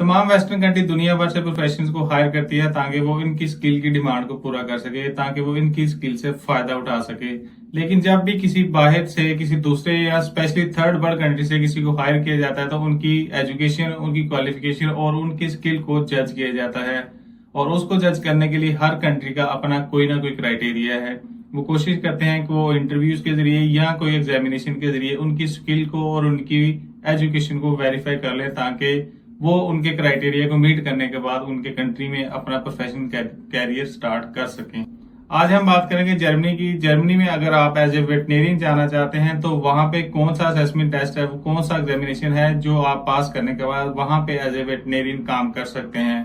तमाम western country दुनिया भर से प्रोफेशनल्स को हायर करती है ताकि वो इनकी स्किल की डिमांड को पूरा कर सके, ताकि वो इनकी स्किल से फायदा उठा सके। लेकिन जब भी किसी बाहर से, किसी दूसरे या स्पेशली थर्ड वर्ल्ड कंट्री से किसी को हायर किया जाता है तो उनकी एजुकेशन, उनकी क्वालिफिकेशन और उनकी स्किल को जज किया जाता है। और उसको जज करने के लिए हर कंट्री का अपना कोई ना कोई क्राइटेरिया है। वो कोशिश करते हैं कि वो इंटरव्यूज के जरिए या कोई एग्जामिनेशन के जरिए उनकी स्किल को और उनकी एजुकेशन को वेरीफाई कर ले, ताकि वो उनके क्राइटेरिया को मीट करने के बाद उनके कंट्री में अपना प्रोफेशनल कैरियर स्टार्ट कर सकें। आज हम बात करेंगे जर्मनी की। जर्मनी में अगर आप एज ए वेटनेरियन जाना चाहते हैं तो वहां पे कौन सा असेसमेंट टेस्ट है, वो कौन सा एग्जामिनेशन है जो आप पास करने के बाद वहां पे एज ए वेटनेरियन काम कर सकते हैं।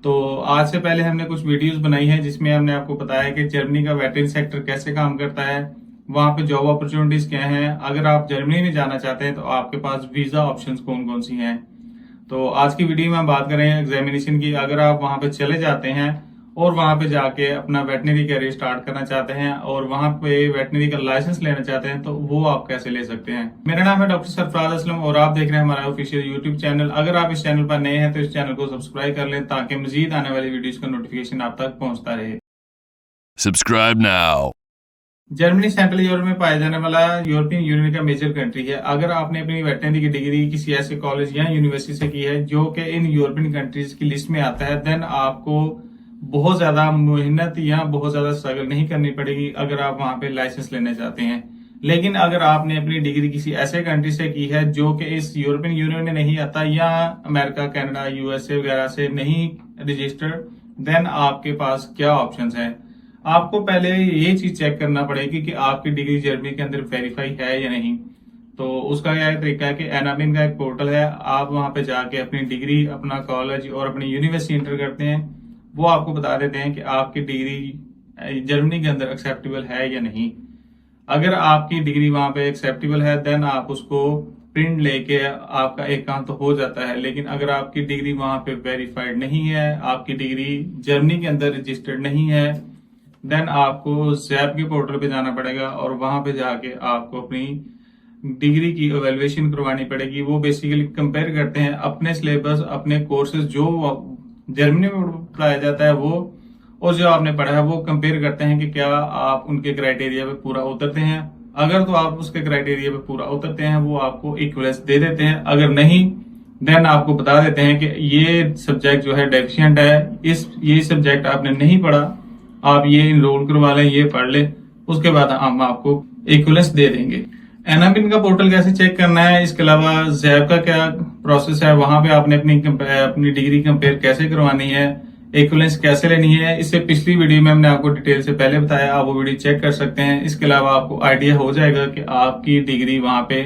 तो आज से पहले हमने कुछ वीडियोस बनाई है जिसमें हमने आपको बताया कि जर्मनी का वेटरनरी सेक्टर कैसे काम करता है, वहां पे जॉब अपॉर्चुनिटीज क्या हैं। अगर आप जर्मनी में जाना चाहते हैं तो आपके पास वीजा ऑप्शंस कौन कौन सी हैं। तो आज की वीडियो में हम बात करें एग्जामिनेशन की। अगर आप वहां पे चले जाते हैं और वहां पे जाके अपना वेटनरी कैरियर स्टार्ट करना चाहते हैं और वहां पे वेटनरी का लाइसेंस लेना चाहते हैं तो वो आप कैसे ले सकते हैं। मेरा नाम है डॉक्टर सरफराज असलम और आप देख रहे हैं हमारा ऑफिशियल यूट्यूब चैनल। अगर आप इस चैनल पर नए हैं तो इस चैनल को सब्सक्राइब कर लें ताकि मजीद आने वाली वीडियोस का नोटिफिकेशन आप तक पहुंचता रहे। Subscribe now. Germany central Europe में पाया जाने वाला यूरोपियन यूनियन का मेजर कंट्री है। अगर आपने अपनी वेटनरी की डिग्री किसी ऐसे कॉलेज या यूनिवर्सिटी से की है जो कि इन यूरोपियन कंट्रीज की लिस्ट में आता है, देन आपको बहुत ज्यादा मेहनत या बहुत ज्यादा स्ट्रगल नहीं करनी पड़ेगी अगर आप वहां पे लाइसेंस लेना चाहते हैं। लेकिन अगर आपने अपनी डिग्री किसी ऐसे कंट्री से की है जो कि इस यूरोपियन यूनियन में नहीं आता या अमेरिका, कनाडा, यूएसए वगैरह से नहीं रजिस्टर्ड, देन आपके पास क्या ऑप्शंस हैं। आपको पहले ये चीज चेक करना पड़ेगी कि आपकी डिग्री जर्मनी के अंदर वेरीफाई है या नहीं। तो उसका क्या तरीका है कि एनाबिन का एक पोर्टल है, आप वहां पे जाके अपनी डिग्री, अपना कॉलेज और अपनी यूनिवर्सिटी इंटर करते हैं। वो आपको बता देते हैं कि आपकी डिग्री जर्मनी के अंदर एक्सेप्टेबल है या नहीं। अगर आपकी डिग्री वहां पे एक्सेप्टेबल है देन आप उसको प्रिंट लेके आपका एक काम तो हो जाता है। लेकिन अगर आपकी डिग्री वहां पे वेरीफाइड नहीं है, आपकी डिग्री जर्मनी के अंदर रजिस्टर्ड नहीं है, देन आपको जैप के पोर्टल पे जाना पड़ेगा और वहां पे जाके आपको अपनी डिग्री की इवैल्यूएशन करवानी पड़ेगी। वो बेसिकली कंपेयर करते हैं अपने सिलेबस, अपने कोर्सेज जो जर्मनी में पढ़ाया जाता है वो और जो आपने पढ़ा है वो कंपेयर करते हैं कि क्या आप उनके क्राइटेरिया पे पूरा उतरते हैं। अगर तो आप उसके क्राइटेरिया पे पूरा उतरते हैं वो आपको इक्वलेंस दे देते हैं, अगर नहीं देन आपको बता देते हैं कि ये सब्जेक्ट जो है डेफिशिएंट है, ये सब्जेक्ट आपने नहीं पढ़ा, आप ये इनरोल करवा लें, ये पढ़ लें, उसके बाद हम आपको इक्वलेंस दे देंगे। एनाबिन का पोर्टल कैसे चेक करना है, इसके अलावा जैब का क्या प्रोसेस है, वहां पे आपने अपनी डिग्री कंपेयर कैसे करवानी है, इक्वलेंस कैसे लेनी है, इससे पिछली वीडियो में हमने आपको डिटेल से पहले बताया, आप वो वीडियो चेक कर सकते हैं। इसके अलावा आपको आइडिया हो जाएगा कि आपकी डिग्री वहां पे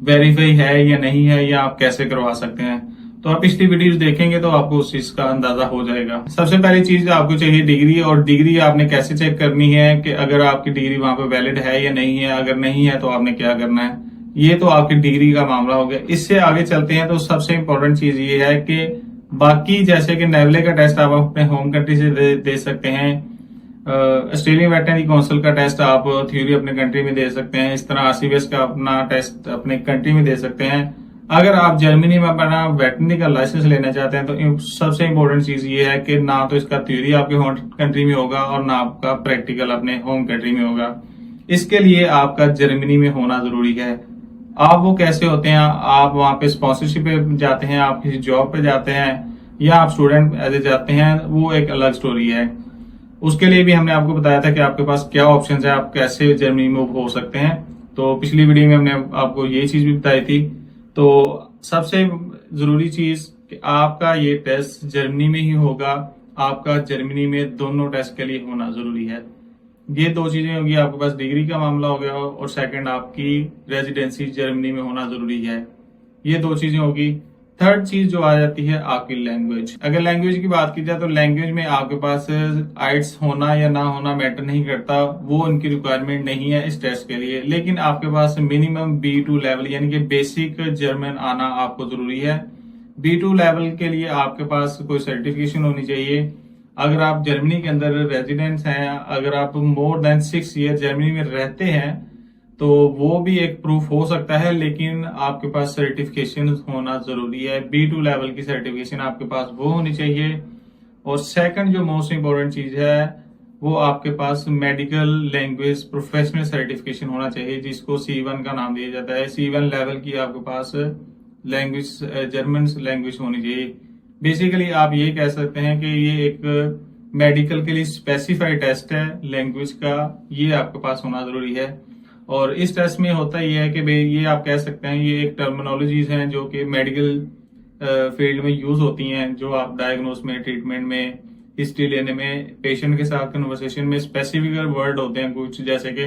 वेरीफाई है या नहीं है, या आप कैसे करवा सकते हैं। तो आप पिछली वीडियोस देखेंगे तो आपको उस चीज का अंदाजा हो जाएगा। सबसे पहली चीज आपको चाहिए डिग्री, और डिग्री आपने कैसे चेक करनी है कि अगर आपकी डिग्री वहां पे वैलिड है या नहीं है। अगर नहीं है तो आपने क्या करना है, ये तो आपकी डिग्री का मामला हो गया। इससे आगे चलते हैं तो सबसे इंपॉर्टेंट चीज ये है कि बाकी जैसे कि नेवले का टेस्ट आप अपने होम कंट्री से दे सकते हैं, ऑस्ट्रेलियन वेटनरी काउंसिल का टेस्ट आप थ्योरी अपने कंट्री में दे सकते हैं, इस तरह आरसीबीएस का अपना टेस्ट अपने कंट्री में दे सकते हैं। अगर आप जर्मनी में अपना वेटनरी का लाइसेंस लेना चाहते हैं तो सबसे इम्पोर्टेंट चीज ये है कि ना तो इसका थ्योरी आपके होम कंट्री में होगा और ना आपका प्रैक्टिकल अपने होम कंट्री में होगा। इसके लिए आपका जर्मनी में होना जरूरी है। आप वो कैसे होते हैं, आप वहां पे स्पॉन्सरशिप पे जाते हैं, आप किसी जॉब पे जाते हैं, या आप स्टूडेंट एज ए जाते हैं, वो एक अलग स्टोरी है। उसके लिए भी हमने आपको बताया था कि आपके पास क्या ऑप्शन है, आप कैसे जर्मनी मूव हो सकते हैं। तो पिछली वीडियो में हमने आपको ये चीज भी बताई थी। तो सबसे जरूरी चीज कि आपका ये टेस्ट जर्मनी में ही होगा, आपका जर्मनी में दोनों टेस्ट के लिए होना जरूरी है। ये दो चीजें होगी, आपके पास डिग्री का मामला हो गया और सेकंड आपकी रेजिडेंसी जर्मनी में होना जरूरी है। ये दो चीजें होगी। थर्ड चीज जो आ जाती है आपकी लैंग्वेज। अगर लैंग्वेज की बात की जाए तो लैंग्वेज में आपके पास आइट्स होना या ना होना मैटर नहीं करता, वो उनकी रिक्वायरमेंट नहीं है इस टेस्ट के लिए। लेकिन आपके पास मिनिमम B2 लेवल यानी कि बेसिक जर्मन आना आपको जरूरी है। B2 लेवल के लिए आपके पास कोई सर्टिफिकेशन होनी चाहिए। अगर आप जर्मनी के अंदर रेजिडेंट्स हैं, अगर आप मोर देन 6 ईयर जर्मनी में रहते हैं, तो वो भी एक प्रूफ हो सकता है, लेकिन आपके पास सर्टिफिकेशन होना जरूरी है। B2 लेवल की सर्टिफिकेशन आपके पास वो होनी चाहिए। और सेकंड जो मोस्ट इंपॉर्टेंट चीज है, वो आपके पास मेडिकल लैंग्वेज प्रोफेशनल सर्टिफिकेशन होना चाहिए, जिसको C1 का नाम दिया जाता है। C1 लेवल की आपके पास लैंग्वेज जर्मन लैंग्वेज होनी चाहिए। बेसिकली आप ये कह सकते हैं कि ये एक मेडिकल के लिए स्पेसिफाइड टेस्ट है लैंग्वेज का, ये आपके पास होना जरूरी है। और इस टेस्ट में होता ये है कि भाई ये आप कह सकते हैं ये एक टर्मिनोलॉजीज हैं जो कि मेडिकल फील्ड में यूज होती हैं, जो आप डायग्नोस में, ट्रीटमेंट में, हिस्ट्री लेने में, पेशेंट के साथ कन्वर्सेशन में स्पेसिफिक वर्ड होते हैं कुछ, जैसे कि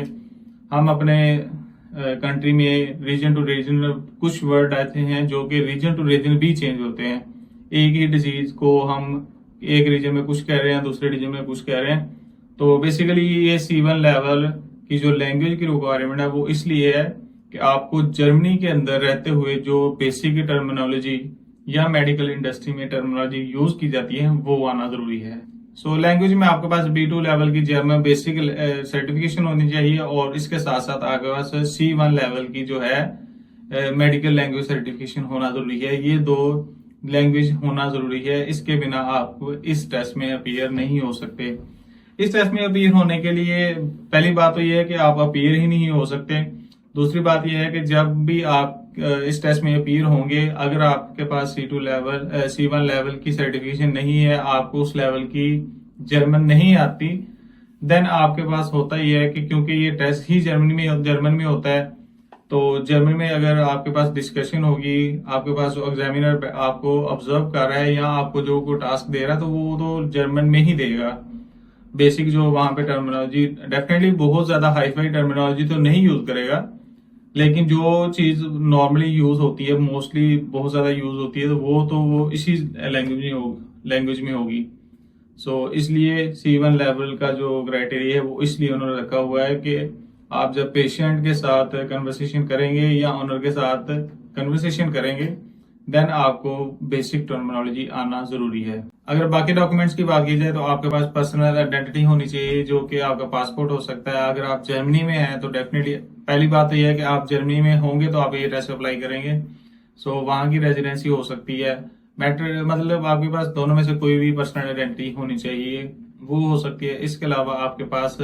हम अपने कंट्री में रीजन टू रीजन कुछ वर्ड आते हैं जो कि रीजन टू रीजन भी चेंज होते हैं। एक ही डिजीज को हम एक रीजन में कुछ कह रहे हैं, दूसरे रीजन में कुछ कह रहे हैं। तो बेसिकली ये C1 लेवल की जो लैंग्वेज की रिक्वायरमेंट है वो इसलिए है कि आपको जर्मनी के अंदर रहते हुए जो बेसिक टर्मिनोलॉजी या मेडिकल इंडस्ट्री में टर्मिनोलॉजी यूज की जाती है वो आना जरूरी है। सो लैंग्वेज में आपके पास B2 लेवल की जर्मन बेसिक सर्टिफिकेशन होनी चाहिए, और इसके साथ साथ आपके पास C1 लेवल की जो है मेडिकल लैंग्वेज सर्टिफिकेशन होना जरूरी है। ये दो लैंग्वेज होना जरूरी है, इसके बिना आप इस टेस्ट में अपीयर नहीं हो सकते। इस टेस्ट में अपीयर होने के लिए पहली बात तो यह है कि आप अपीयर ही नहीं हो सकते। दूसरी बात यह है कि जब भी आप इस टेस्ट में अपीयर होंगे, अगर आपके पास C1 लेवल की सर्टिफिकेशन नहीं है, आपको उस लेवल की जर्मन नहीं आती, देन आपके पास होता यह है कि क्योंकि ये टेस्ट ही जर्मन में होता है, तो जर्मन में अगर आपके पास डिस्कशन होगी, आपके पास जो एग्जामिनर आपको ऑब्जर्व कर रहा है या आपको जो कोई टास्क दे रहा है, तो वो तो जर्मन में ही देगा। बेसिक जो वहां पे टर्मिनोलॉजी, डेफिनेटली बहुत ज्यादा हाईफाई टर्मिनोलॉजी तो नहीं यूज करेगा, लेकिन जो चीज नॉर्मली यूज होती है, मोस्टली बहुत ज्यादा यूज होती है, तो वो इसी लैंग्वेज में होगी। सो इसलिए C1 लेवल का जो क्राइटेरिया है वो इसलिए उन्होंने रखा हुआ है कि आप जब पेशेंट के साथ कन्वर्सेशन करेंगे या ऑनर के साथ कन्वर्सेशन करेंगे, देन आपको बेसिक टर्मिनोलॉजी आना जरूरी है। अगर बाकी डॉक्यूमेंट्स की बात की जाए तो आपके पास पर्सनल आइडेंटिटी होनी चाहिए, जो कि आपका पासपोर्ट हो सकता है। अगर आप जर्मनी में हैं तो डेफिनेटली पहली बात तो यह है कि आप जर्मनी में होंगे तो आप ये टेस्ट अप्लाई करेंगे, सो वहां की रेजिडेंसी हो सकती है। मैटर मतलब आपके पास दोनों में से कोई भी पर्सनल आइडेंटिटी होनी चाहिए, वो हो सकती है। इसके अलावा आपके पास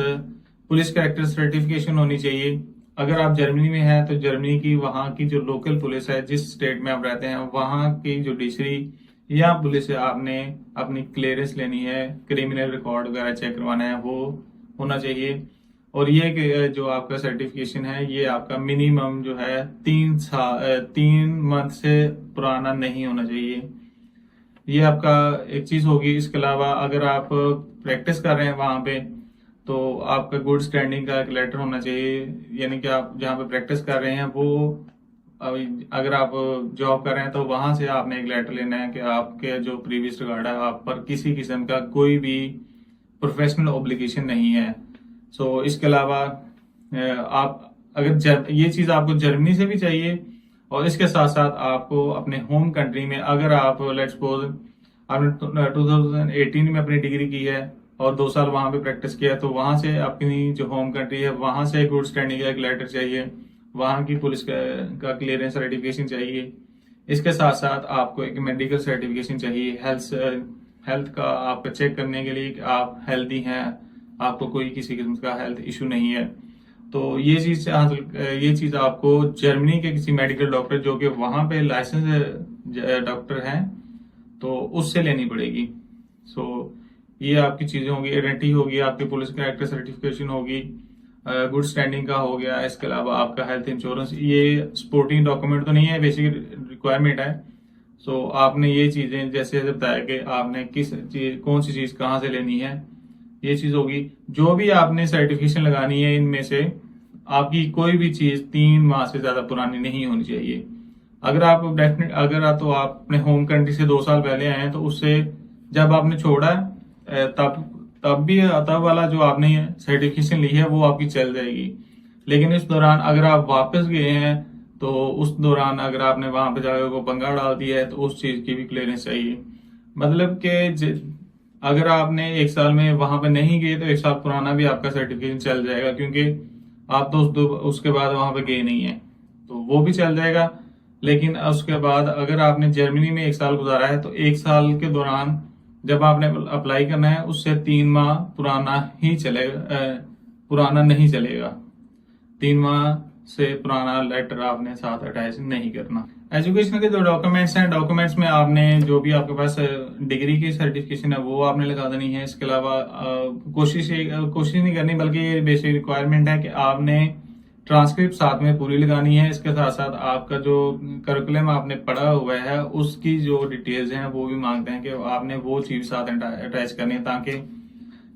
पुलिस कैरेक्टर सर्टिफिकेशन होनी चाहिए। अगर आप जर्मनी में हैं तो जर्मनी की वहां की जो लोकल पुलिस है, जिस स्टेट में आप रहते हैं, वहां की जुडिशरी या पुलिस से आपने अपनी क्लियरेंस लेनी है, क्रिमिनल रिकॉर्ड वगैरह चेक करवाना है, वो होना चाहिए। और ये जो आपका सर्टिफिकेशन है, ये आपका मिनिमम जो है 3 मंथ से पुराना नहीं होना चाहिए। ये आपका एक चीज होगी। इसके अलावा अगर आप प्रैक्टिस कर रहे हैं वहां पे, तो आपका गुड स्टैंडिंग का एक लेटर होना चाहिए, यानी कि आप जहाँ पे प्रैक्टिस कर रहे हैं वो, अगर आप जॉब कर रहे हैं तो वहां से आपने एक लेटर लेना है कि आपके जो प्रीवियस रिकॉर्ड है, आप पर किसी किस्म का कोई भी प्रोफेशनल ऑब्लिगेशन नहीं है। सो इसके अलावा आप अगर ये चीज आपको जर्मनी से भी चाहिए, और इसके साथ साथ आपको अपने होम कंट्री में, अगर आप लेट्स सपोज आपने 2018 में अपनी डिग्री की है और 2 साल वहां पे प्रैक्टिस किया, तो वहां से अपनी जो होम कंट्री है वहां से गुड स्टैंडिंग का एक लेटर चाहिए, वहां की पुलिस का क्लियरेंस सर्टिफिकेशन चाहिए। इसके साथ साथ आपको एक मेडिकल सर्टिफिकेशन चाहिए, हेल्थ का आपका चेक करने के लिए कि आप हेल्दी हैं, आपको कोई किसी किस्म का हेल्थ इशू नहीं है। तो ये चीज आपको जर्मनी के किसी मेडिकल डॉक्टर जो कि वहां पे लाइसेंस डॉक्टर हैं, तो उससे लेनी पड़ेगी। सो ये आपकी चीजें होगी, आइडेंटिटी होगी, आपकी पुलिस कैरेक्टर सर्टिफिकेशन होगी, गुड स्टैंडिंग का हो गया। इसके अलावा आपका हेल्थ इंश्योरेंस, ये सपोर्टिंग डॉक्यूमेंट तो नहीं है, बेसिक रिक्वायरमेंट है। सो आपने ये चीजें जैसे बताया कि आपने कौन सी चीज कहाँ से लेनी है, ये चीज होगी। जो भी आपने सर्टिफिकेशन लगानी है, इनमें से आपकी कोई भी चीज 3 माह से ज्यादा पुरानी नहीं होनी चाहिए। अगर आप अपने होम कंट्री से 2 साल पहले आए हैं, तो उससे जब आपने छोड़ा तब वाला जो आपने सर्टिफिकेशन ली है वो आपकी चल जाएगी। लेकिन इस दौरान अगर आप वापस गए हैं, तो उस दौरान अगर आपने वहां पे जाकर को पंगा डाल दिया है, तो उस चीज की भी क्लियरेंस चाहिए। मतलब कि अगर आपने 1 साल में वहां पे नहीं गए, तो 1 साल पुराना भी आपका सर्टिफिकेशन चल जाएगा, क्योंकि आप तो उसके बाद वहां पे गए नहीं है, तो वो भी चल जाएगा। लेकिन उसके बाद अगर आपने जर्मनी में 1 साल गुजारा है, तो 1 साल के दौरान जब आपने अप्लाई करना है, उससे 3 माह पुराना ही चलेगा, पुराना नहीं चलेगा। 3 माह से पुराना लेटर आपने साथ अटैच नहीं करना। एजुकेशन के जो डॉक्यूमेंट्स हैं, डॉक्यूमेंट्स में आपने जो भी आपके पास डिग्री की सर्टिफिकेशन है वो आपने लगा देनी है। इसके अलावा कोशिश नहीं करनी, बल्कि ये बेसिक रिक्वायरमेंट है कि आपने ट्रांसक्रिप्ट साथ में पूरी लगानी है। इसके साथ साथ आपका जो करिकुलम आपने पढ़ा हुआ है उसकी जो डिटेल्स हैं वो भी मांगते हैं कि आपने वो चीज साथ अटैच करनी है, ताकि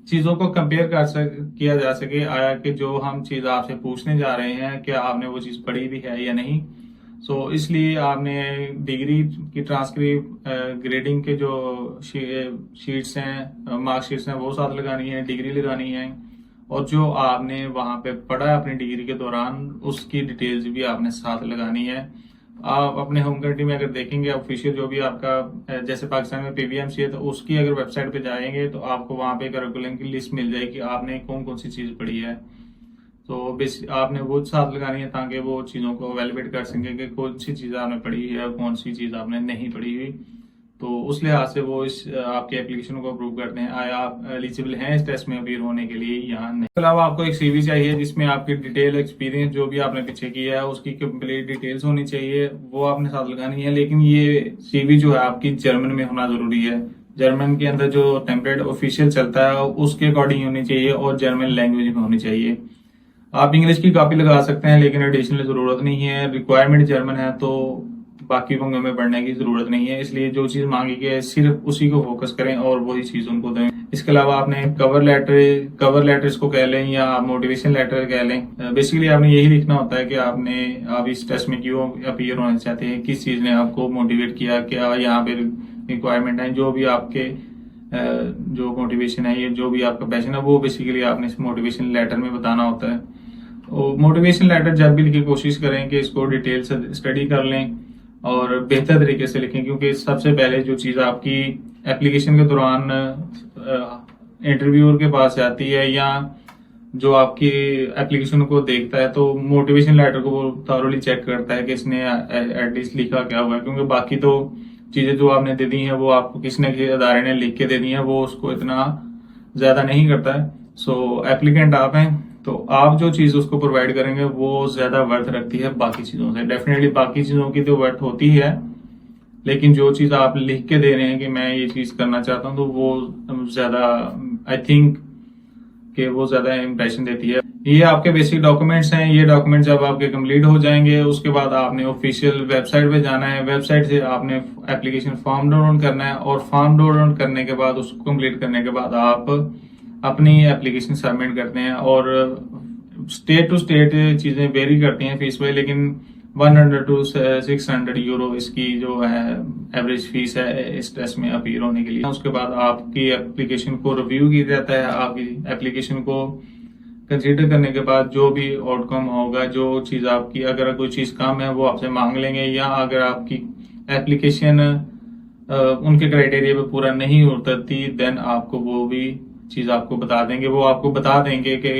चीजों को कंपेयर किया जा सके, आया कि जो हम चीज आपसे पूछने जा रहे हैं क्या आपने वो चीज पढ़ी भी है या नहीं। इसलिए आपने डिग्री की ट्रांसक्रिप्ट, ग्रेडिंग के जो शीट्स हैं, मार्कशीट्स हैं, वो साथ लगानी है, डिग्री लगानी है, और जो आपने वहां पे पढ़ा अपनी डिग्री के दौरान उसकी डिटेल्स भी आपने साथ लगानी है। आप अपने होम कंट्री में अगर देखेंगे ऑफिशियल जो भी आपका, जैसे पाकिस्तान में पीवीएमसी है, तो उसकी अगर वेबसाइट पे जाएंगे तो आपको वहां पे करिकुलम की लिस्ट मिल जाएगी, आपने कौन कौन सी चीज पढ़ी है। तो बेसिक आपने वो साथ लगानी है ताकि वो चीज़ों को वैलिडेट कर सकें कि कौन सी चीज़ आपने पढ़ी है, कौन सी चीज़ आपने नहीं पढ़ी हुई। तो उस लिहाज से वो इस आपके एप्लीकेशन को अप्रूव करते हैं, आया आप एलिजिबल हैं इस टेस्ट में अपीयर होने के लिए या नहीं। इसके अलावा आपको एक सीवी चाहिए जिसमें आपकी डिटेल एक्सपीरियंस जो भी आपने पीछे किया है उसकी कंप्लीट डिटेल्स होनी चाहिए, वो आपने साथ लगानी है। लेकिन ये सीवी जो है आपकी जर्मन में होना जरूरी है। जर्मन के अंदर जो टेम्पलेट ऑफिशियल चलता है उसके अकॉर्डिंग होनी चाहिए और जर्मन लैंग्वेज में होनी चाहिए। आप इंग्लिश की कॉपी लगा सकते हैं लेकिन एडिशनल जरूरत नहीं है। रिक्वायरमेंट जर्मन है तो बाकी पंगे में पढ़ने की जरूरत नहीं है, इसलिए जो चीज मांगी गई है सिर्फ उसी को फोकस करें और वही चीज उनको दें। इसके अलावा आपने कवर लेटर इसको कह लें या मोटिवेशन लेटर कह लें, बेसिकली आपने यही लिखना होता है कि आप इस टेस्ट में क्यों अपीयर होना चाहते हैं, किस चीज ने आपको मोटिवेट किया, क्या यहाँ पे रिक्वायरमेंट है, जो भी आपके जो मोटिवेशन है, ये जो भी आपका पैशन है, वो बेसिकली आपने इस मोटिवेशन लेटर में बताना होता है। मोटिवेशन लेटर जब भी लिखी कोशिश करें कि इसको डिटेल से स्टडी कर लें और बेहतर तरीके से लिखें, क्योंकि सबसे पहले जो चीज़ आपकी एप्लीकेशन के दौरान इंटरव्यूअर के पास जाती है या जो आपकी एप्लीकेशन को देखता है, तो मोटिवेशन लेटर को वो थॉरोली चेक करता है कि इसने एटलीस्ट लिखा क्या हुआ है। क्योंकि बाकी तो चीज़ें जो आपने दे दी हैं वो आपको किसी न किसी अदारे ने लिख के दे दी हैं, वो उसको इतना ज़्यादा नहीं करता है। एप्लीकेंट आप हैं तो आप जो चीज उसको प्रोवाइड करेंगे वो ज्यादा वर्थ रखती है बाकी चीजों से। डेफिनेटली बाकी चीजों की तो वर्थ होती है, लेकिन जो चीज आप लिख के दे रहे हैं कि मैं ये चीज करना चाहता हूँ, तो वो ज्यादा आई थिंक कि वो ज्यादा इंप्रेशन देती है। ये आपके बेसिक डॉक्यूमेंट्स हैं। ये डॉक्यूमेंट जब आपके कंप्लीट हो जाएंगे उसके बाद आपने ऑफिशियल वेबसाइट पे जाना है। वेबसाइट से आपने एप्लीकेशन फॉर्म डाउनलोड करना है और फॉर्म डाउनलोड करने के बाद उसको कंप्लीट करने के बाद आप अपनी एप्लीकेशन सबमिट करते हैं। और स्टेट टू स्टेट चीजें वेरी करती हैं फीस में, लेकिन 100 to 600 यूरो इसकी जो है एवरेज फीस है इस टेस्ट में अपीयर होने के लिए। उसके बाद आपकी एप्लीकेशन को रिव्यू किया जाता है। आपकी एप्लीकेशन को कंसीडर करने के बाद जो भी आउटकम होगा, जो चीज आपकी, अगर कोई चीज कम है वो आपसे मांग लेंगे, या अगर आपकी एप्लीकेशन उनके क्राइटेरिया पे पूरा नहीं उतरती, देन आपको वो भी चीज आपको बता देंगे। वो आपको बता देंगे कि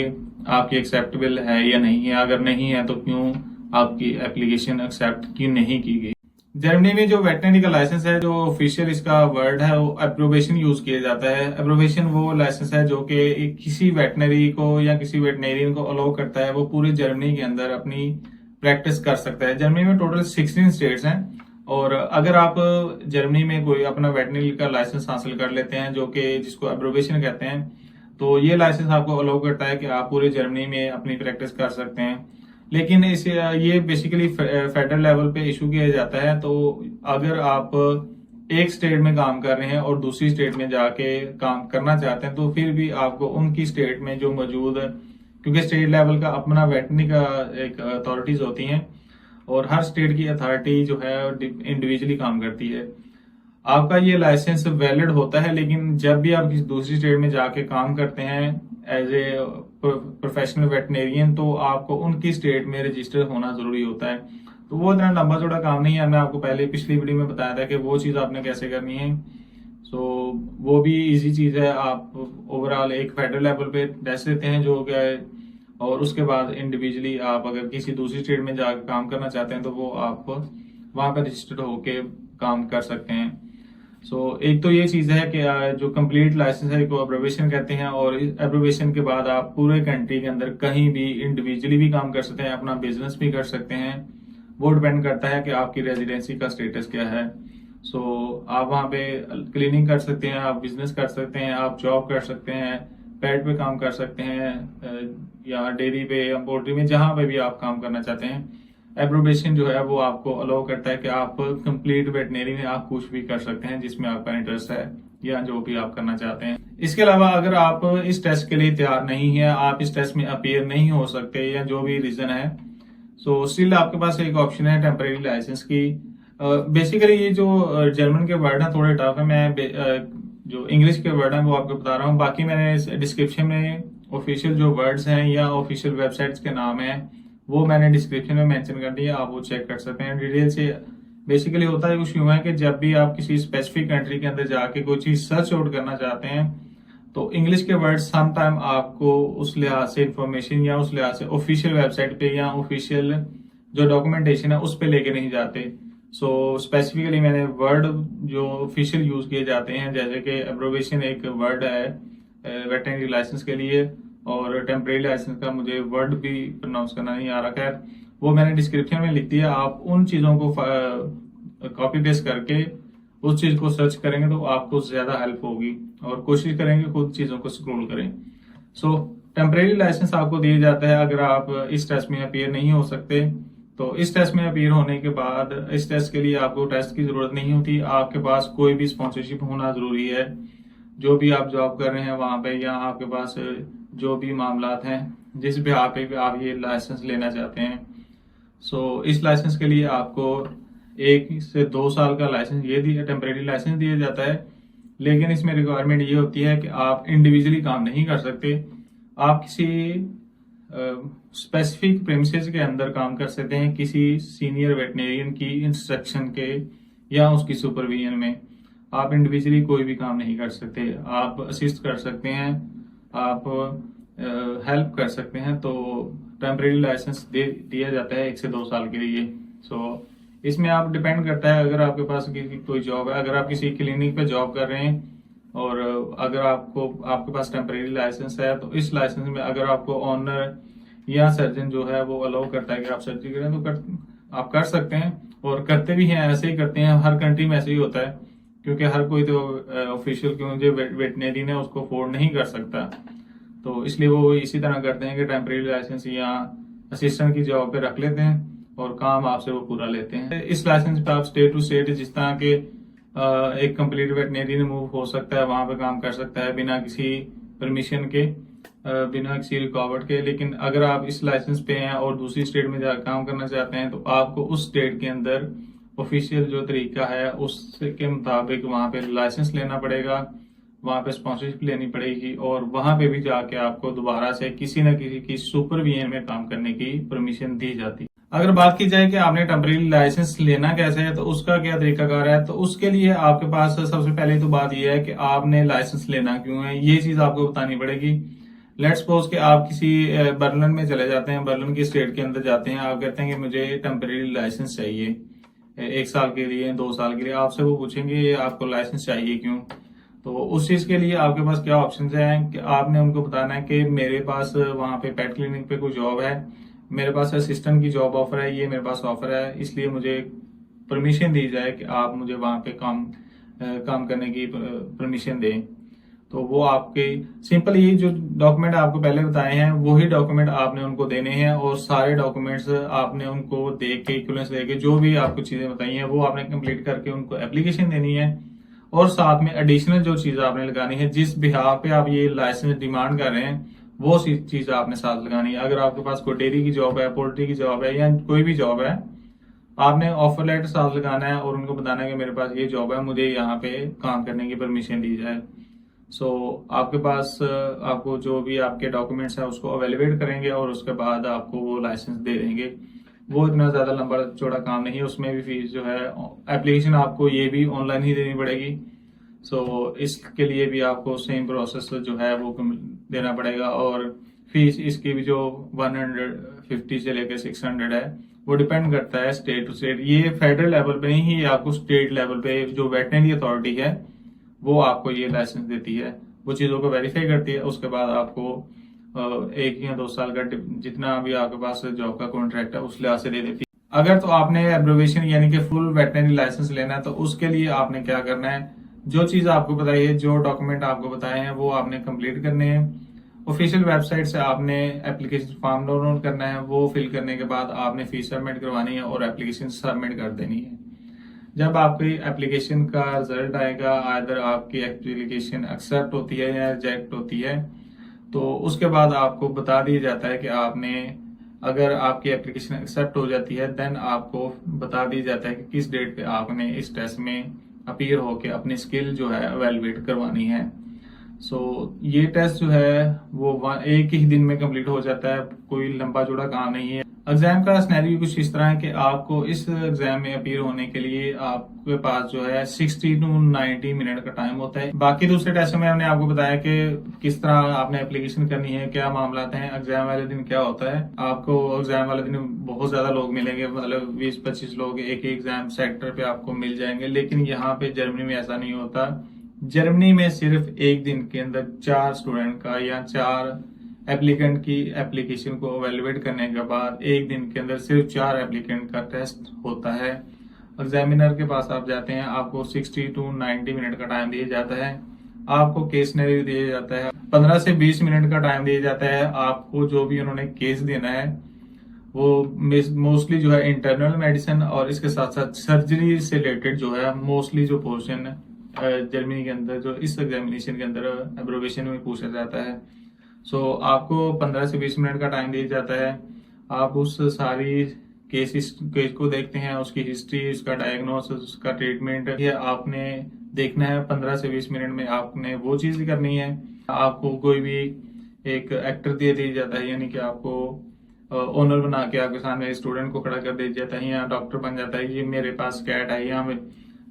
आपकी एक्सेप्टेबल है या नहीं है, अगर नहीं है तो क्यों आपकी एप्लीकेशन एक्सेप्ट क्यों नहीं की गई। जर्मनी में जो वेटनरी का लाइसेंस है, जो ऑफिशियल इसका वर्ड है, वो अप्रोवेशन यूज किया जाता है। अप्रोवेशन वो लाइसेंस है जो कि किसी वेटनरी को या किसी वेटनरियन को अलाउ करता है वो पूरे जर्मनी के अंदर अपनी प्रैक्टिस कर सकता है। जर्मनी में टोटल 16 स्टेट्स हैं, और अगर आप जर्मनी में कोई अपना वेटनरी का लाइसेंस हासिल कर लेते हैं, जो कि जिसको अप्रोवेशन कहते हैं, तो ये लाइसेंस आपको अलाउ करता है कि आप पूरे जर्मनी में अपनी प्रैक्टिस कर सकते हैं। लेकिन इसे ये बेसिकली फेडरल लेवल पे इशू किया जाता है। तो अगर आप एक स्टेट में काम कर रहे हैं और दूसरी स्टेट में जाके काम करना चाहते हैं, तो फिर भी आपको उनकी स्टेट में जो मौजूद है, क्योंकि स्टेट लेवल का अपना वेटनरी का एक अथॉरिटीज होती हैं और हर स्टेट की अथॉरिटी जो है इंडिविजुअली काम करती है। आपका ये लाइसेंस वैलिड होता है, लेकिन जब भी आप किसी दूसरी स्टेट में जाके काम करते हैं एज ए प्रोफेशनल वेटनेरियन, तो आपको उनकी स्टेट में रजिस्टर होना जरूरी होता है। तो वो इतना लंबा चौड़ा काम नहीं है। मैं आपको पहले पिछली वीडियो में बताया था कि वो चीज आपने कैसे करनी है। वो भी इजी चीज है। आप ओवरऑल एक फेडरल लेवल पे टेस्ट देते हैं जो कि और उसके बाद इंडिविजुअली आप अगर किसी दूसरी स्टेट में जाकर काम करना चाहते हैं तो वो आप वहां पर रजिस्टर्ड होके काम कर सकते हैं। एक तो ये चीज है कि जो कंप्लीट लाइसेंस है को एब्रोवेशन कहते हैं, और एब्रोवेशन के बाद आप पूरे कंट्री के अंदर कहीं भी इंडिविजुअली भी काम कर सकते हैं, अपना बिजनेस भी कर सकते हैं। वो डिपेंड करता है कि आपकी रेजिडेंसी का स्टेटस क्या है। आप वहाँ पे क्लीनिंग कर सकते हैं, आप बिजनेस कर सकते हैं, आप जॉब कर सकते हैं, पेट पे काम कर सकते हैं, या डेयरी पे या पोल्ट्री में, जहां पे भी आप काम करना चाहते हैं। एप्रोबेशन जो है वो आपको अलाउ करता है कि आप कंप्लीट वेटनरी में आप कुछ भी कर सकते हैं जिसमें आपका इंटरेस्ट है या जो भी आप करना चाहते हैं। इसके अलावा अगर आप इस टेस्ट के लिए तैयार नहीं है, आप इस टेस्ट में अपीयर नहीं हो सकते या जो भी रीजन है, स्टिल आपके पास एक ऑप्शन है टेम्परेरी लाइसेंस की। बेसिकली ये जो जर्मन के वर्ड है थोड़े टफ है, मैं जो इंग्लिश के वर्ड है वो आपको बता रहा हूँ। बाकी मैंने डिस्क्रिप्शन में ऑफिशियल जो वर्ड्स हैं या ऑफिशियल वेबसाइट्स के नाम है वो मैंने डिस्क्रिप्शन में मेंशन कर दिया, आप वो चेक कर सकते हैं डिटेल से। बेसिकली होता है कुछ यूं है कि जब भी आप किसी स्पेसिफिक कंट्री के अंदर जाके कोई चीज सर्च आउट करना चाहते हैं तो इंग्लिश के वर्ड सम टाइम आपको उस लिहाज से इंफॉर्मेशन या उस लिहाज से ऑफिशियल वेबसाइट पे या ऑफिशियल जो डॉक्यूमेंटेशन है उस पे लेके नहीं जाते। स्पेसिफिकली मैंने वर्ड जो ऑफिशियल यूज किए जाते हैं, जैसे कि एब्रोवेशन एक वर्ड है वेटरनरी लाइसेंस के लिए, और टेम्परेरी लाइसेंस का मुझे वर्ड भी प्रोनाउंस करना नहीं आ रहा, खैर वो मैंने डिस्क्रिप्शन में लिख दिया। आप उन चीजों को कॉपी पेस्ट करके उस चीज को सर्च करेंगे तो आपको ज्यादा हेल्प होगी, और कोशिश करेंगे खुद चीजों को स्क्रॉल करें। टेम्परेरी लाइसेंस आपको दिया जाता है अगर आप इस टेस्ट में अपीयर नहीं हो सकते। तो इस टेस्ट में अपीयर होने के बाद इस टेस्ट के लिए आपको टेस्ट की जरूरत नहीं होती, आपके पास कोई भी स्पॉन्सरशिप होना जरूरी है। जो भी आप जॉब कर रहे हैं वहां पे, या आपके पास जो भी मामलात हैं जिस भी आप ये लाइसेंस लेना चाहते हैं, इस लाइसेंस के लिए आपको 1 से 2 साल का लाइसेंस ये दिया, टेम्परेरी लाइसेंस दिया जाता है। लेकिन इसमें रिक्वायरमेंट ये होती है कि आप इंडिविजुअली काम नहीं कर सकते, आप किसी स्पेसिफिक प्रेमिसेस के अंदर काम कर सकते हैं, किसी सीनियर वेटनेरियन की इंस्ट्रक्शन के या उसकी सुपरविजन में। आप इंडिविजुअली कोई भी काम नहीं कर सकते, आप असिस्ट कर सकते हैं, आप हेल्प कर सकते हैं। तो टेम्परेरी लाइसेंस दिया जाता है 1 से 2 साल के लिए। इसमें आप डिपेंड करता है, अगर आपके पास कोई जॉब है, अगर आप किसी क्लिनिक पे जॉब कर रहे हैं और अगर आपके पास टेम्परेरी लाइसेंस है, तो इस लाइसेंस में अगर आपको ऑनर या सर्जन जो है वो अलाउ करता है कि आप सर्जरी करें तो आप कर सकते हैं, और करते भी हैं, ऐसे ही करते हैं। हर कंट्री में ऐसे ही होता है, क्योंकि हर कोई तो ऑफिशियल जो वेटनेरियन है उसको अफोर्ड नहीं कर सकता, तो इसलिए वो इसी तरह करते हैं कि टेम्परेरी लाइसेंस या असिस्टेंट की जॉब पे रख लेते हैं और काम आपसे वो पूरा लेते हैं। इस लाइसेंस पे आप स्टेट टू स्टेट, जिस तरह के एक कंप्लीट वेटनेरियन मूव हो सकता है वहां पे काम कर सकता है बिना किसी परमिशन के, बिना किसी रुकावट के। लेकिन अगर आप इस लाइसेंस पे हैं और दूसरी स्टेट में जाकर काम करना चाहते हैं तो आपको उस स्टेट के अंदर ऑफिशियल जो तरीका है उसके मुताबिक वहां पे लाइसेंस लेना पड़ेगा, वहां पे स्पॉन्सरशिप लेनी पड़ेगी, और वहां पे भी जाके आपको दोबारा से किसी न किसी की सुपरविजन में काम करने की परमिशन दी जाती है। अगर बात की जाए कि आपने टेम्परेरी लाइसेंस लेना कैसे है, तो उसका क्या तरीकाकार है, तो उसके लिए आपके पास सबसे पहले तो बात यह है कि आपने लाइसेंस लेना क्यों है, ये चीज आपको बतानी पड़ेगी। लेट्स सपोज कि आप किसी बर्लिन में चले जाते हैं, बर्लिन की स्टेट के अंदर जाते हैं, आप कहते हैं कि मुझे टेम्परेरी लाइसेंस चाहिए 1 साल के लिए, 2 साल के लिए। आपसे वो पूछेंगे आपको लाइसेंस चाहिए क्यों, तो उस चीज के लिए आपके पास क्या ऑप्शंस हैं कि आपने उनको बताना है कि मेरे पास वहां पे पेट क्लिनिक पे कोई जॉब है, मेरे पास असिस्टेंट की जॉब ऑफर है, ये मेरे पास ऑफर है, इसलिए मुझे परमिशन दी जाए कि आप मुझे वहां पे काम करने की परमिशन दें। तो वो आपके सिंपल ये जो डॉक्यूमेंट आपको पहले बताए हैं वही डॉक्यूमेंट आपने उनको देने हैं, और सारे डॉक्यूमेंट्स आपने उनको दे के इक्विवेलेंस दे के जो भी आपको चीजें बताई हैं वो आपने कंप्लीट करके उनको एप्लीकेशन देनी है, और साथ में एडिशनल जो चीज आपने लगानी है, जिस बिहाफ पे आप ये लाइसेंस डिमांड कर रहे हैं वो चीज आपने साथ लगानी है। अगर आपके पास कोई डेयरी की जॉब है, पोल्ट्री की जॉब है, या कोई भी जॉब है, आपने ऑफर लेटर साथ लगाना है और उनको बताना है कि मेरे पास ये जॉब है, मुझे यहाँ पे काम करने की परमिशन दी जाए। आपके पास आपको जो भी आपके डॉक्यूमेंट्स है उसको अवेलेबेट करेंगे और उसके बाद आपको वो लाइसेंस दे देंगे। वो इतना ज्यादा लंबा चौड़ा काम नहीं है, उसमें भी फीस जो है, एप्लीकेशन आपको ये भी ऑनलाइन ही देनी पड़ेगी। इसके लिए भी आपको सेम प्रोसेस जो है वो देना पड़ेगा, और फीस इसकी भी जो 150 से लेकर 600 है, वो डिपेंड करता है स्टेट टू स्टेट। ये फेडरल लेवल पे नहीं, आपको स्टेट लेवल पे जो वेटरनरी अथॉरिटी है वो आपको ये लाइसेंस देती है, वो चीजों को वेरीफाई करती है। उसके बाद आपको 1 या 2 साल का जितना भी आपके पास जॉब का कॉन्ट्रैक्ट है उस लिहाज से दे देती है। अगर तो आपने एब्रोवेशन यानी कि फुल वेटरनरी लाइसेंस लेना है तो उसके लिए आपने क्या करना है, जो चीज आपको बताई है, जो डॉक्यूमेंट आपको बताए हैं वो आपने कंप्लीट करने हैं। ऑफिशियल वेबसाइट से आपने एप्लीकेशन फॉर्म डाउनलोड करना है, वो फिल करने के बाद आपने फीस सबमिट करवानी है और एप्लीकेशन सबमिट कर देनी है। जब आपकी एप्लीकेशन का रिजल्ट आएगा, आइदर आपकी एप्लीकेशन एक्सेप्ट होती है या रिजेक्ट होती है, तो उसके बाद आपको बता दिया जाता है कि आपने, अगर आपकी एप्लीकेशन एक्सेप्ट हो जाती है देन आपको बता दिया जाता है कि किस डेट पे आपने इस टेस्ट में अपीयर होके अपनी स्किल जो है एवेलुएट करवानी है। ये टेस्ट जो है वो एक ही दिन में कंप्लीट हो जाता है, कोई लंबा चौड़ा काम नहीं है। एग्जाम का सिनेरियो कुछ इस तरह है कि आपको इस एग्जाम में अपीयर होने के लिए आपके पास जो है 60 to 90 मिनट का टाइम होता है। बाकी दूसरे टेस्ट में हमने आपको बताया कि किस तरह आपने एप्लीकेशन करनी है, क्या मामला हैं। एग्जाम वाले दिन क्या होता है, आपको एग्जाम वाले दिन बहुत ज्यादा लोग मिलेंगे, मतलब 20-25 लोग एक ही एग्जाम सेक्टर पे आपको मिल जाएंगे। लेकिन यहाँ पे जर्मनी में ऐसा नहीं होता। जर्मनी में सिर्फ एक दिन के अंदर 4 स्टूडेंट का या 4 एप्लीकेंट की एप्लीकेशन को एवेलुएट करने के बाद एक दिन के अंदर सिर्फ 4 एप्लीकेंट का टेस्ट होता है। एग्जामिनर के पास आप जाते हैं, आपको 60 to 90 मिनट का टाइम दिया जाता है। आपको केस सिनेरियो दिया जाता है, 15 से 20 मिनट का टाइम दिया जाता है। आपको जो भी उन्होंने केस देना है वो मोस्टली जो है इंटरनल मेडिसिन और इसके साथ साथ सर्जरी से रिलेटेड जो है मोस्टली जो पोर्शन जर्मनी के अंदर जो इस एग्जामिनेशन के अंदर एब्रोवेशन में पूछा जाता है। आपको 15 से 20 मिनट का टाइम दिया जाता है। आप उस सारी केस को देखते हैं, उसकी हिस्ट्री, उसका डायग्नोसिस, उसका ट्रीटमेंट, ये आपने देखना है। 15 से 20 मिनट में आपने वो चीज करनी है। आपको कोई भी एक एक्टर दे दिया जाता है, यानी कि आपको ओनर बना के आपके सामने स्टूडेंट को खड़ा कर दिया जाता है, या डॉक्टर बन जाता है, ये मेरे पास कैट है या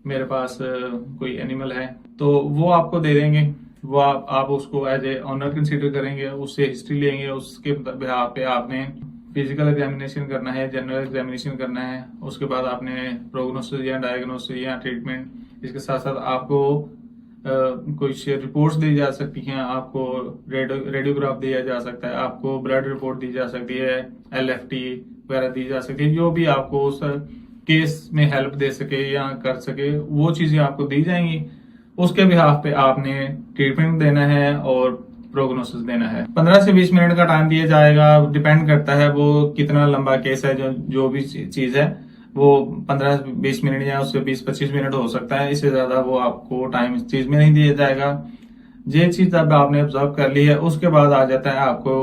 मेरे पास कोई एनिमल है, तो वो आपको दे देंगे। वो आप उसको एज ए ऑनर कंसीडर करेंगे, उससे हिस्ट्री लेंगे, उसके बिहाफ पे आपने फिजिकल एग्जामिनेशन करना है, जनरल एग्जामिनेशन करना है। उसके बाद आपने प्रोग्नोसिस या डायग्नोसिस या ट्रीटमेंट, इसके साथ साथ आपको कुछ रिपोर्ट्स दी जा सकती हैं, आपको रेडियोग्राफ दिया जा सकता है, आपको ब्लड रिपोर्ट दी जा सकती है, LFT वगैरह दी जा सकती है। जो भी आपको उस केस में हेल्प दे सके या कर सके वो चीजें आपको दी जाएंगी। उसके बिहाफ पे आपने ट्रीटमेंट देना है और प्रोग्नोसिस देना है। 15 से 20 मिनट का टाइम दिया जाएगा, डिपेंड करता है वो कितना लंबा केस है। जो भी चीज है वो 15-20 मिनट या उससे 20-25 मिनट हो सकता है, इससे ज्यादा वो आपको टाइम इस चीज में नहीं दिया जाएगा। ये चीज अब आपने ऑब्जर्व कर ली है, उसके बाद आ जाता है आपको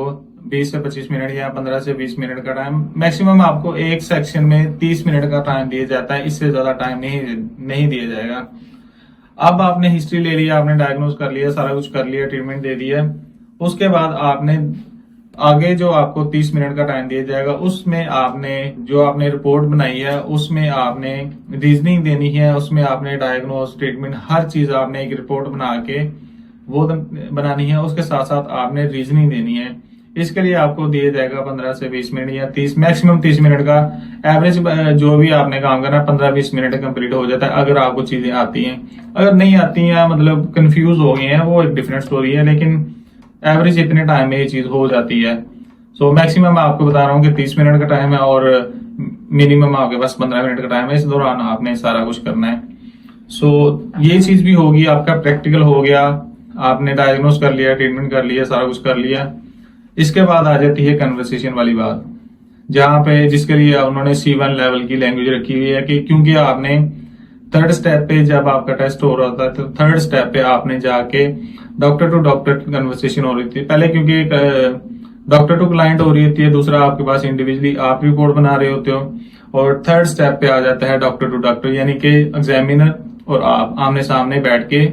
20 से 25 मिनट या 15 से 20 मिनट का टाइम। मैक्सिमम आपको एक सेक्शन में 30 मिनट का टाइम दिया जाता है, इससे ज्यादा टाइम नहीं दिया जाएगा। अब आपने हिस्ट्री ले लिया, आपने डायग्नोज कर लिया, सारा कुछ कर लिया, ट्रीटमेंट दे दिया। उसके बाद आपने आगे जो आपको 30 मिनट का टाइम दिया जाएगा, उसमें आपने जो आपने रिपोर्ट बनाई है उसमें आपने रीजनिंग देनी है, उसमें आपने डायग्नोज, ट्रीटमेंट, हर चीज आपने एक रिपोर्ट बना के वो बनानी है। उसके साथ साथ आपने रीजनिंग देनी है। इसके लिए आपको दिया जाएगा 15 से 20 मिनट या 30, मैक्सिमम 30 मिनट का एवरेज जो भी आपने काम करना है 15-20 मिनट कंप्लीट हो जाता है, अगर आपको चीजें आती हैं। अगर नहीं आती हैं, मतलब कंफ्यूज हो गए हैं, वो एक डिफरेंट स्टोरी है, लेकिन एवरेज इतने टाइम में ये चीज हो जाती है। मैक्सिमम आपको बता रहा हूँ कि 30 मिनट का टाइम है और मिनिमम आपके पास 15 मिनट का टाइम है। इस दौरान आपने सारा कुछ करना है। ये चीज भी होगी, आपका प्रैक्टिकल हो गया, आपने डायग्नोज कर लिया, ट्रीटमेंट कर लिया, सारा कुछ कर लिया। इसके बाद आ जाती है कन्वर्सेशन वाली बात, जहां पे जिसके लिए उन्होंने C1 लेवल की लैंग्वेज रखी हुई है कि क्योंकि आपने 3rd स्टेप पे जब आपका टेस्ट हो रहा था तो 3rd स्टेप पे आपने जाके डॉक्टर टू डॉक्टर कन्वर्सेशन हो रही थी। पहले क्योंकि डॉक्टर टू क्लाइंट हो रही होती है, दूसरा आपके पास इंडिविजुअली आप रिपोर्ट बना रहे होते हो, और 3rd स्टेप पे आ जाता है डॉक्टर टू डॉक्टर, यानी कि एग्जामिनर और आप आमने सामने बैठ के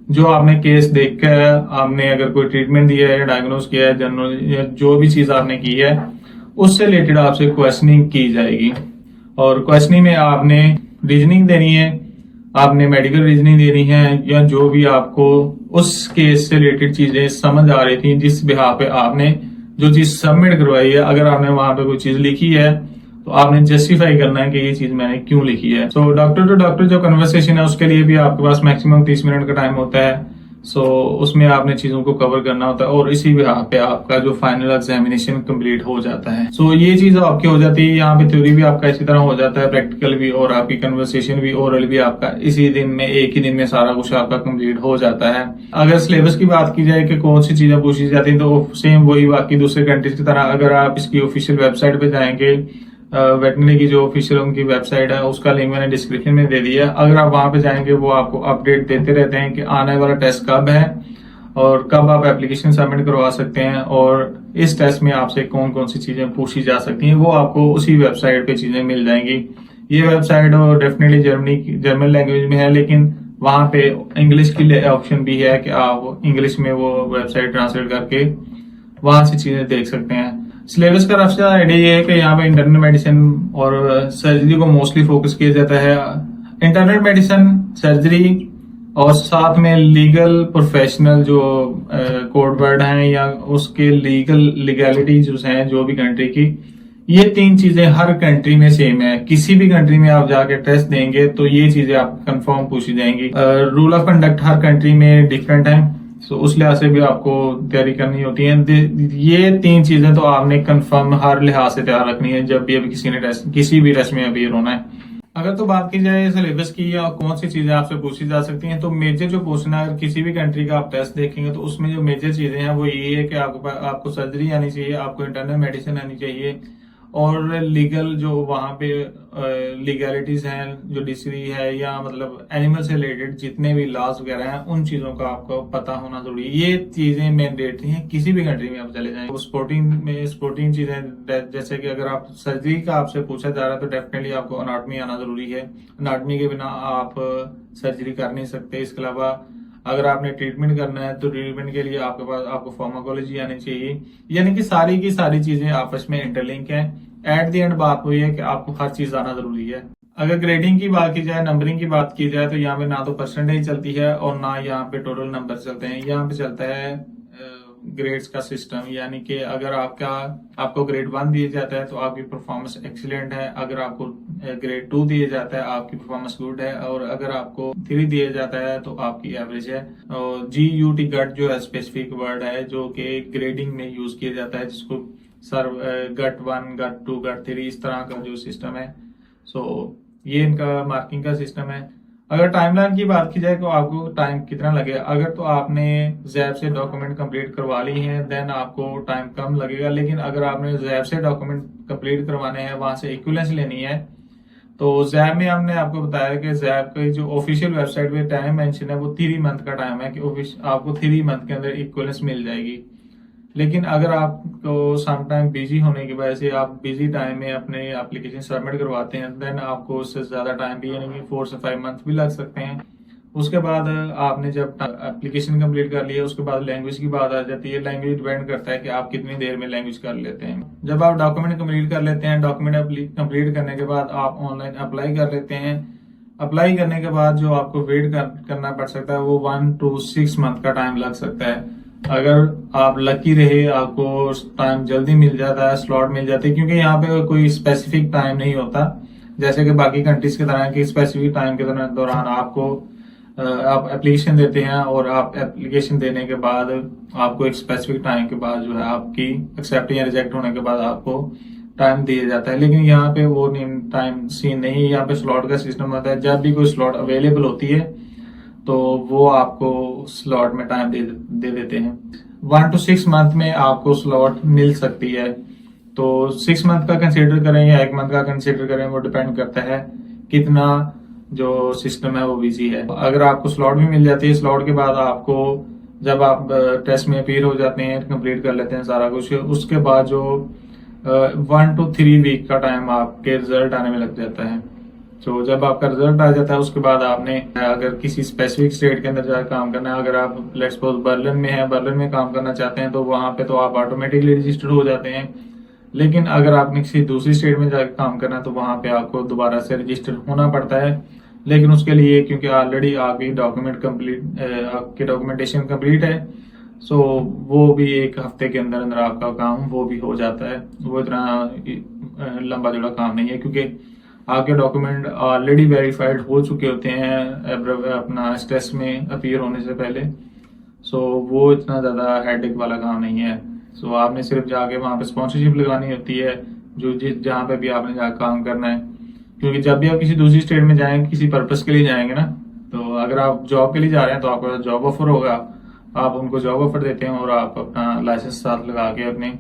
जो आपने केस देख कर आपने अगर कोई ट्रीटमेंट दिया है, डायग्नोज किया है, जनरल या जो भी चीज आपने की है उससे रिलेटेड आपसे क्वेश्चनिंग की जाएगी। और क्वेश्चनिंग में आपने रीजनिंग देनी है, आपने मेडिकल रीजनिंग देनी है, या जो भी आपको उस केस से रिलेटेड चीजें समझ आ रही थी जिस बिहाफ पे आपने जो चीज सबमिट करवाई है, अगर आपने वहां पे कोई चीज लिखी है तो आपने जस्टिफाई करना है कि ये चीज मैंने क्यों लिखी है। सो डॉक्टर टू डॉक्टर जो कन्वर्सेशन है उसके लिए भी आपके पास मैक्सिमम 30 मिनट का टाइम होता है। सो उसमें आपने चीजों को कवर करना होता है और इसी पे आपका जो फाइनल एग्जामिनेशन कंप्लीट हो जाता है। सो ये चीज आपकी हो जाती है। यहाँ पे थ्योरी भी आपका इसी तरह हो जाता है, प्रैक्टिकल भी, और आपकी कन्वर्सेशन भी, ओरल भी आपका इसी दिन में, एक ही दिन में सारा कुछ आपका कंप्लीट हो जाता है। अगर सिलेबस की बात की जाए कि कौन सी चीजें पूछी जाती है, तो सेम वही बाकी दूसरे कंट्रीज की तरह, अगर आप इसकी ऑफिशियल वेबसाइट पे जाएंगे, वेटनरी की जो ऑफिशियल उनकी वेबसाइट है उसका लिंक मैंने डिस्क्रिप्शन में दे दिया। अगर आप वहां पे जाएंगे वो आपको अपडेट देते रहते हैं कि आने वाला टेस्ट कब है और कब आप एप्लीकेशन सबमिट करवा सकते हैं और इस टेस्ट में आपसे कौन कौन सी चीजें पूछी जा सकती हैं, वो आपको उसी वेबसाइट पे चीजें मिल जाएंगी। ये वेबसाइट डेफिनेटली जर्मन लैंग्वेज में है, लेकिन वहां पे इंग्लिश की ऑप्शन भी है कि आप इंग्लिश में वो वेबसाइट ट्रांसलेट करके वहां से चीजें देख सकते हैं। सिलेबस का रफ आइडिया ये है कि यहाँ पे इंटरनल मेडिसिन और सर्जरी को मोस्टली फोकस किया जाता है। इंटरनल मेडिसिन, सर्जरी और साथ में लीगल प्रोफेशनल जो कोड वर्ड हैं या उसके लीगैलिटी जो हैं जो भी कंट्री की, ये 3 चीजें हर कंट्री में सेम है। किसी भी कंट्री में आप जाके टेस्ट देंगे तो ये चीजें आप कंफर्म पूछी जाएंगी। Rule of conduct her country में डिफरेंट है, तो उस लिहाज से भी आपको तैयारी करनी होती है। ये 3 चीजें तो आपने कंफर्म हर लिहाज से तैयार रखनी है जब भी अभी किसी भी टेस्ट में अभी होना है। अगर तो बात की जाए सिलेबस की या कौन सी चीजें आपसे पूछी जा सकती हैं, तो मेजर जो क्वेश्चन है, अगर किसी भी कंट्री का आप टेस्ट देखेंगे तो उसमें जो मेजर चीजें हैं वो ये है कि आपको सर्जरी आनी चाहिए, आपको इंटरनल मेडिसिन आनी चाहिए, और लीगल जो वहां पे लीगैलिटीज हैं, जुडिशरी है या मतलब एनिमल से रिलेटेड जितने भी लॉज वगैरह हैं उन चीजों का आपको पता होना जरूरी है। ये चीजें मैंडेटरी हैं किसी भी कंट्री में आप चले जाएं। तो स्पोर्टिंग चीजें, जैसे कि अगर आप सर्जरी का आपसे पूछा जा रहा है तो डेफिनेटली आपको अनाटमी आना जरूरी है। अनाटमी के बिना आप सर्जरी कर नहीं सकते। इसके अलावा अगर आपने ट्रीटमेंट करना है तो ट्रीटमेंट के लिए आपको फार्माकोलॉजी आनी चाहिए। यानी कि सारी की सारी चीजें आपस में इंटरलिंक हैं। एट द एंड बात हुई है कि आपको हर चीज आना जरूरी है। अगर ग्रेडिंग की बात की जाए, नंबरिंग की बात की जाए, तो यहाँ पे ना तो परसेंटेज चलती है और ना यहाँ पे टोटल नंबर चलते हैं। यहाँ पे चलता है ग्रेड्स का सिस्टम, यानी कि अगर आपको ग्रेड 1 दिया जाता है तो आपकी परफॉर्मेंस एक्सीलेंट है, अगर आपको ग्रेड 2 दिया जाता है आपकी परफॉर्मेंस गुड है, और अगर आपको 3 दिया जाता है तो आपकी एवरेज है। और GUT गट जो है स्पेसिफिक वर्ड है जो कि ग्रेडिंग में यूज किया जाता है, जिसको सर गट 1, गट 2, गट 3 इस तरह का जो सिस्टम है। सो ये इनका मार्किंग का सिस्टम है। अगर टाइमलाइन की बात की जाए तो आपको टाइम कितना लगेगा, अगर तो आपने जैब से डॉक्यूमेंट कंप्लीट करवा ली हैं देन आपको टाइम कम लगेगा। लेकिन अगर आपने जैब से डॉक्यूमेंट कंप्लीट करवाने हैं, वहां से इक्विवेलेंस लेनी है, तो जैब में हमने आपको बताया कि जैब की जो ऑफिशियल वेबसाइट पे टाइम मेंशन है वो 3 मंथ का टाइम है कि आपको 3 मंथ के अंदर इक्विवेलेंस मिल जाएगी। लेकिन अगर आपको सम टाइम बिजी होने की वजह से आप बिजी टाइम में अपने एप्लीकेशन सबमिट करवाते हैं, देन आपको उससे ज्यादा टाइम भी, यानी 4 से 5 मंथ भी लग सकते हैं। उसके बाद आपने जब एप्लीकेशन कंप्लीट कर लिया उसके बाद लैंग्वेज की बात आ जाती है। लैंग्वेज डिपेंड करता है कि आप कितनी देर में लैंग्वेज कर लेते हैं। जब आप डॉक्यूमेंट कंप्लीट कर लेते हैं, डॉक्यूमेंट कंप्लीट करने के बाद आप ऑनलाइन अप्लाई कर लेते हैं। अप्लाई करने के बाद जो आपको वेट करना पड़ सकता है वो 1 to 6 मंथ का टाइम लग सकता है। अगर आप लकी रहे आपको टाइम जल्दी मिल जाता है, स्लॉट मिल जाती है, क्योंकि यहाँ पे कोई स्पेसिफिक टाइम नहीं होता जैसे कि बाकी कंट्रीज की तरह कि स्पेसिफिक टाइम के दौरान आप एप्लीकेशन देते हैं और आप एप्लीकेशन देने के बाद आपको एक स्पेसिफिक टाइम के बाद जो है आपकी एक्सेप्ट या रिजेक्ट होने के बाद आपको टाइम दिया जाता है। लेकिन यहाँ पे वो टाइम सीन नहीं है। यहाँ पे स्लॉट का सिस्टम होता है। जब भी कोई स्लॉट अवेलेबल होती है तो वो आपको स्लॉट में टाइम दे देते हैं। 1 to 6 मंथ में आपको स्लॉट मिल सकती है। तो 6 मंथ का कंसीडर करें या 1 मंथ का कंसीडर करें, वो डिपेंड करता है कितना जो सिस्टम है वो बिजी है। अगर आपको स्लॉट भी मिल जाती है, स्लॉट के बाद आपको जब आप टेस्ट में अपीयर हो जाते हैं, कंप्लीट कर लेते हैं सारा कुछ, उसके बाद जो 1 to 3 वीक का टाइम आपके रिजल्ट आने में लग जाता है। तो जब आपका रिजल्ट आ जाता है उसके बाद आपने अगर किसी स्पेसिफिक स्टेट के अंदर जाकर काम करना है, अगर आप लेट्स सपोज बर्लिन में है, बर्लिन में काम करना चाहते हैं, तो वहां पे तो आप ऑटोमेटिकली रजिस्टर्ड हो जाते हैं। लेकिन अगर आपने किसी दूसरी स्टेट में जाकर काम करना है तो वहां पे आपको दोबारा से रजिस्टर्ड होना पड़ता है। लेकिन उसके लिए क्योंकि ऑलरेडी आपकी डॉक्यूमेंटेशन कंप्लीट है, सो वो भी 1 हफ्ते के अंदर अंदर आपका काम वो भी हो जाता है। वो इतना लंबा चौड़ा काम नहीं है, क्योंकि आपके डॉक्यूमेंट ऑलरेडी वेरीफाइड हो चुके होते हैं अपना स्ट्रेस में अपीयर होने से पहले। सो वो इतना ज़्यादा हेडेक वाला काम नहीं है। सो आपने सिर्फ जाके वहाँ पे स्पॉन्सरशिप लगानी होती है, जो जिस जहाँ पे भी आपने जाकर काम करना है। क्योंकि जब भी आप किसी दूसरी स्टेट में जाएंगे, किसी पर्पस के लिए जाएंगे ना, तो अगर आप जॉब के लिए जा रहे हैं तो आपको जॉब ऑफर होगा, आप उनको जॉब ऑफर देते हैं और आप अपना लाइसेंस साथ लगा के अपनी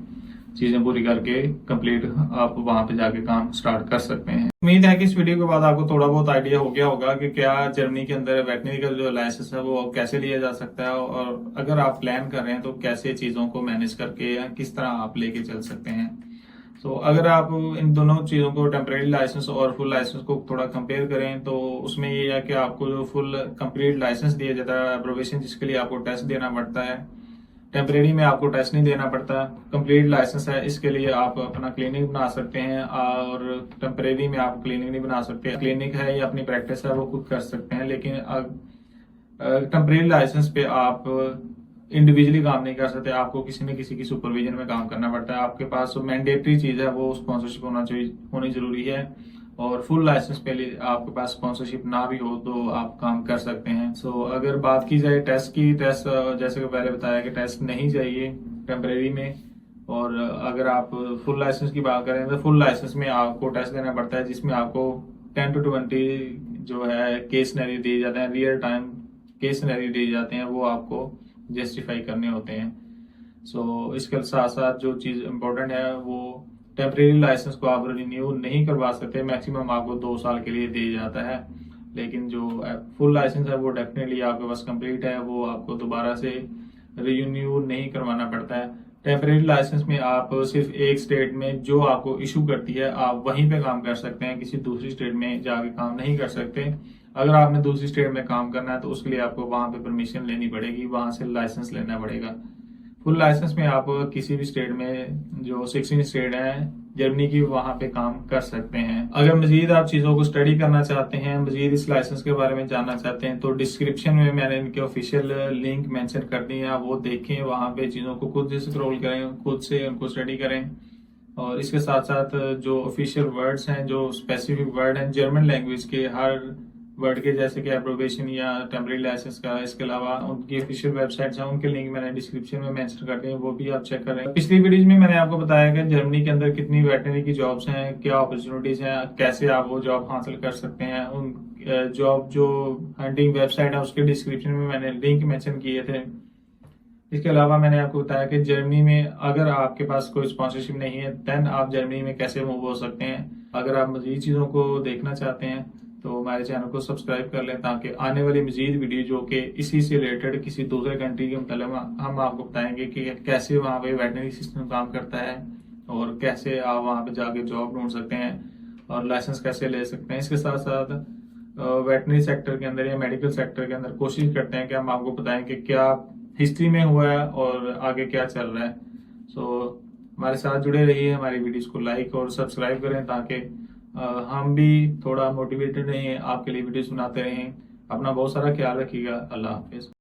चीजें पूरी करके कंप्लीट आप वहां पे जाके काम स्टार्ट कर सकते हैं। उम्मीद है कि इस वीडियो के बाद आपको थोड़ा बहुत आइडिया हो गया होगा कि क्या जर्मनी के अंदर वेटनरी का जो लाइसेंस है वो कैसे लिया जा सकता है, और अगर आप प्लान कर रहे हैं तो कैसे चीजों को मैनेज करके या किस तरह आप लेके चल सकते हैं। तो अगर आप इन दोनों चीज़ों को, टेम्परेरी लाइसेंस और फुल लाइसेंस को थोड़ा कंपेयर करें, तो उसमें ये है कि आपको जो फुल कंप्लीट लाइसेंस दिया जाता है एप्रोवेशन, जिसके लिए आपको टेस्ट देना पड़ता है। टेम्परेरी में आपको टेस्ट नहीं देना पड़ता। कंप्लीट लाइसेंस है, इसके लिए आप अपना क्लिनिक बना सकते हैं, और टेम्परेरी में आप क्लिनिक नहीं बना सकते। क्लिनिक है या अपनी प्रैक्टिस है वो खुद कर सकते हैं, लेकिन टेम्परेरी लाइसेंस पे आप इंडिविजुअली काम नहीं कर सकते, आपको किसी न किसी की सुपरविजन में काम करना पड़ता है। आपके पास मैंडेटरी चीज है वो स्पॉन्सरशिप होनी जरूरी है। और फुल लाइसेंस पे लिए आपके पास स्पॉन्सरशिप ना भी हो तो आप काम कर सकते हैं। अगर बात की जाए टेस्ट की, टेस्ट जैसे कि पहले बताया कि टेस्ट नहीं चाहिए टेम्परेरी में। और अगर आप फुल लाइसेंस की बात करें तो फुल लाइसेंस में आपको टेस्ट देना पड़ता है, जिसमें आपको 10 to 20 जो है केस सिनेरियो दिए जाते हैं, रियल टाइम केस सिनेरियो दिए जाते हैं, वो आपको जस्टिफाई करने होते हैं। इसके साथ साथ जो चीज़ इम्पोर्टेंट है, वो टेम्परेरी लाइसेंस को आप रिन्यू नहीं करवा सकते, मैक्सिमम आपको 2 साल के लिए दिया जाता है। लेकिन जो फुल लाइसेंस है वो डेफिनेटली आपके पास कंप्लीट है, वो आपको दोबारा से रिन्यू नहीं करवाना पड़ता है। टेम्परेरी लाइसेंस में आप सिर्फ एक स्टेट में जो आपको इशू करती है आप वहीं पे काम कर सकते हैं, किसी दूसरी स्टेट में जाके काम नहीं कर सकते। अगर आपने दूसरी स्टेट में काम करना है तो उसके लिए आपको वहां पे परमिशन लेनी पड़ेगी, वहां से लाइसेंस लेना पड़ेगा। फुल लाइसेंस में आप किसी भी स्टेट में, जो 16 स्टेट है जर्मनी की, वहां पे काम कर सकते हैं। अगर मजीद आप चीजों को स्टडी करना चाहते हैं, मजीद इस लाइसेंस के बारे में जानना चाहते हैं, तो डिस्क्रिप्शन में मैंने इनके ऑफिशियल लिंक मेंशन कर दी है, आप वो देखें, वहां पे चीजों को खुद से स्क्रॉल करें, खुद से उनको स्टडी करें। और इसके साथ साथ जो ऑफिशियल वर्ड्स हैं, जो स्पेसिफिक वर्ड हैं जर्मन लैंग्वेज के, हर वर्ड के, जैसे कि एप्रोवेशन या टेम्परेरी लाइसेंस का, इसके अलावा उनकी ऑफिशियल वेबसाइट्स हैं, उनके लिंक मैंने डिस्क्रिप्शन में मेंशन कर दिए हैं, वो भी आप चेक करें। पिछली वीडियोज में मैंने आपको बताया कि जर्मनी के अंदर कितनी वेटनरी की जॉब्स हैं, क्या अपॉर्चुनिटीज हैं, कैसे आप वो जॉब हासिल कर सकते हैं। उन जॉब जो हंटिंग वेबसाइट है उसके डिस्क्रिप्शन में मैंने लिंक मेंशन किए थे। इसके अलावा मैंने आपको बताया कि जर्मनी में अगर आपके पास कोई स्पॉन्सरशिप नहीं है, देन आप जर्मनी में कैसे मूव हो सकते हैं। अगर आप मजीद चीज़ों को देखना चाहते हैं तो हमारे चैनल को सब्सक्राइब कर लें, ताकि आने वाली मजीद वीडियो जो कि इसी से रिलेटेड किसी दूसरे कंट्री के मतलब हम आपको बताएंगे कि कैसे वहाँ पे वेटनरी सिस्टम काम करता है, और कैसे आप वहाँ पे जाके जॉब ढूंढ सकते हैं, और लाइसेंस कैसे ले सकते हैं। इसके साथ साथ वेटनरी सेक्टर के अंदर या मेडिकल सेक्टर के अंदर कोशिश करते हैं कि हम आपको बताएं कि क्या हिस्ट्री में हुआ है और आगे क्या चल रहा है। हमारे साथ जुड़े रहिए, हमारी वीडियोस को लाइक और सब्सक्राइब करें, ताकि हम भी थोड़ा मोटिवेटेड रहें, आपके लिए वीडियोस बनाते रहें। अपना बहुत सारा ख्याल रखिएगा। अल्लाह हाफिज।